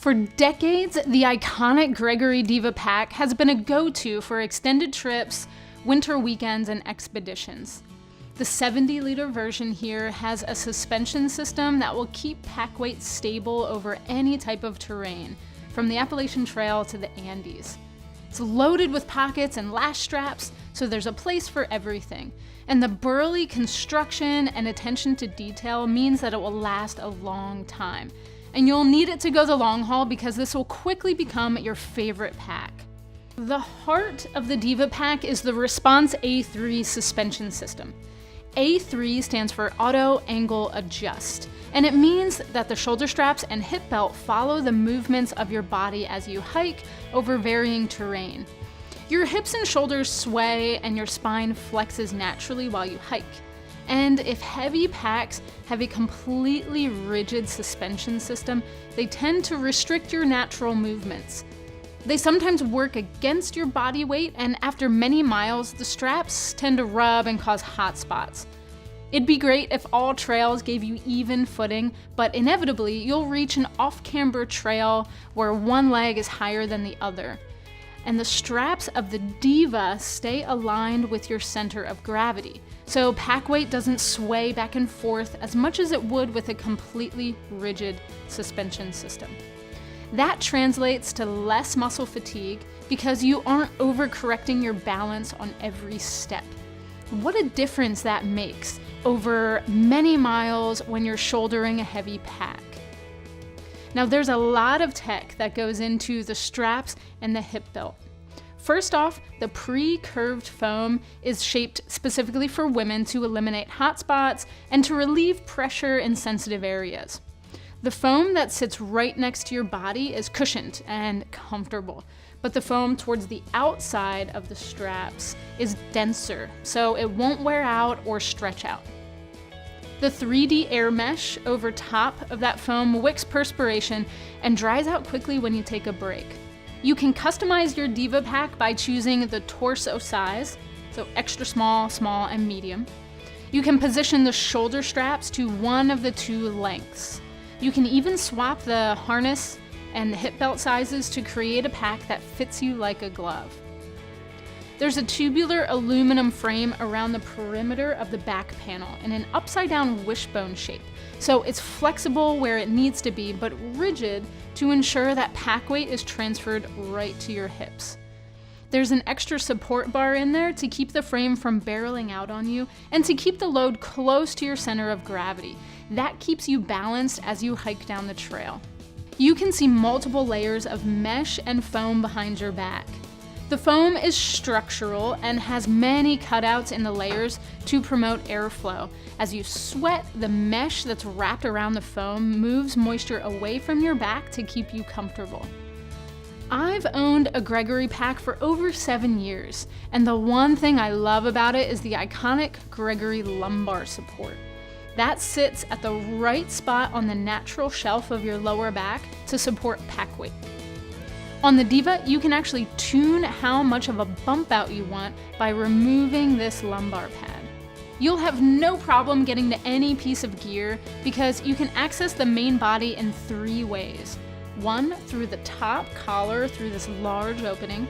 For decades, the iconic Gregory Deva pack has been a go-to for extended trips, winter weekends, and expeditions. The 70-liter version here has a suspension system that will keep pack weight stable over any type of terrain, from the Appalachian Trail to the Andes. It's loaded with pockets and lash straps, so there's a place for everything. And the burly construction and attention to detail means that it will last a long time. And you'll need it to go the long haul because this will quickly become your favorite pack. The heart of the Deva pack is the Response A3 suspension system. A3 stands for Auto Angle Adjust, and it means that the shoulder straps and hip belt follow the movements of your body as you hike over varying terrain. Your hips and shoulders sway and your spine flexes naturally while you hike. And if heavy packs have a completely rigid suspension system, they tend to restrict your natural movements. They sometimes work against your body weight, and after many miles, the straps tend to rub and cause hot spots. It'd be great if all trails gave you even footing, but inevitably you'll reach an off-camber trail where one leg is higher than the other. And the straps of the Deva stay aligned with your center of gravity, so pack weight doesn't sway back and forth as much as it would with a completely rigid suspension system. That translates to less muscle fatigue because you aren't overcorrecting your balance on every step. What a difference that makes over many miles when you're shouldering a heavy pack. Now, there's a lot of tech that goes into the straps and the hip belt. First off, the pre-curved foam is shaped specifically for women to eliminate hot spots and to relieve pressure in sensitive areas. The foam that sits right next to your body is cushioned and comfortable, but the foam towards the outside of the straps is denser, so it won't wear out or stretch out. The 3D air mesh over top of that foam wicks perspiration and dries out quickly when you take a break. You can customize your Deva pack by choosing the torso size, so extra small, small, and medium. You can position the shoulder straps to one of the two lengths. You can even swap the harness and the hip belt sizes to create a pack that fits you like a glove. There's a tubular aluminum frame around the perimeter of the back panel in an upside-down wishbone shape, so it's flexible where it needs to be, but rigid to ensure that pack weight is transferred right to your hips. There's an extra support bar in there to keep the frame from barreling out on you and to keep the load close to your center of gravity. That keeps you balanced as you hike down the trail. You can see multiple layers of mesh and foam behind your back. The foam is structural and has many cutouts in the layers to promote airflow. As you sweat, the mesh that's wrapped around the foam moves moisture away from your back to keep you comfortable. I've owned a Gregory pack for over 7 years, and the one thing I love about it is the iconic Gregory lumbar support. That sits at the right spot on the natural shelf of your lower back to support pack weight. On the Deva, you can actually tune how much of a bump out you want by removing this lumbar pad. You'll have no problem getting to any piece of gear because you can access the main body in 3 ways. 1, through the top collar through this large opening.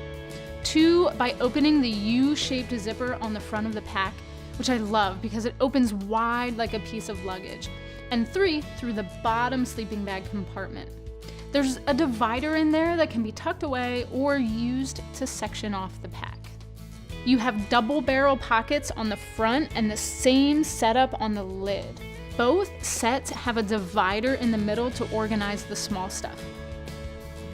2, by opening the U-shaped zipper on the front of the pack, which I love because it opens wide like a piece of luggage. And 3, through the bottom sleeping bag compartment. There's a divider in there that can be tucked away or used to section off the pack. You have double barrel pockets on the front and the same setup on the lid. Both sets have a divider in the middle to organize the small stuff.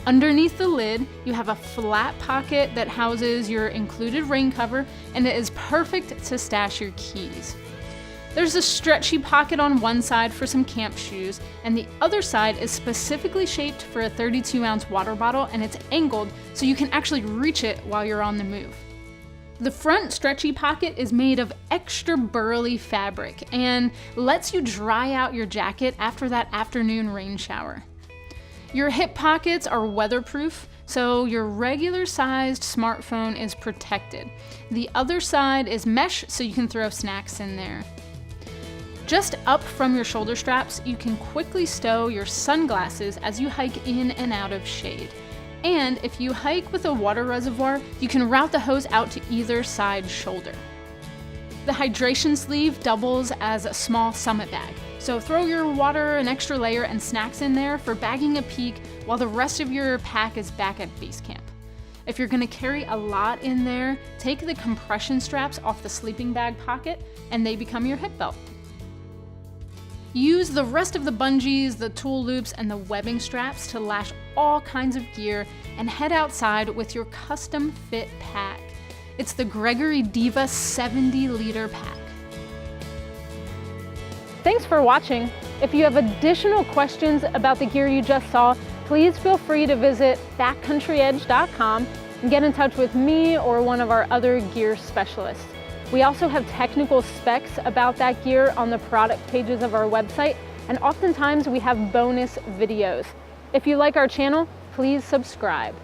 Underneath the lid, you have a flat pocket that houses your included rain cover, and it is perfect to stash your keys. There's a stretchy pocket on one side for some camp shoes, and the other side is specifically shaped for a 32-ounce water bottle, and it's angled so you can actually reach it while you're on the move. The front stretchy pocket is made of extra burly fabric and lets you dry out your jacket after that afternoon rain shower. Your hip pockets are weatherproof, so your regular sized smartphone is protected. The other side is mesh, so you can throw snacks in there. Just up from your shoulder straps, you can quickly stow your sunglasses as you hike in and out of shade. And if you hike with a water reservoir, you can route the hose out to either side shoulder. The hydration sleeve doubles as a small summit bag, so throw your water, an extra layer, and snacks in there for bagging a peak while the rest of your pack is back at base camp. If you're gonna carry a lot in there, take the compression straps off the sleeping bag pocket and they become your hip belt. Use the rest of the bungees, the tool loops, and the webbing straps to lash all kinds of gear and head outside with your custom fit pack. It's the Gregory Deva 70-liter pack. Thanks for watching. If you have additional questions about the gear you just saw, please feel free to visit backcountryedge.com and get in touch with me or one of our other gear specialists. We also have technical specs about that gear on the product pages of our website, and oftentimes we have bonus videos. If you like our channel, please subscribe.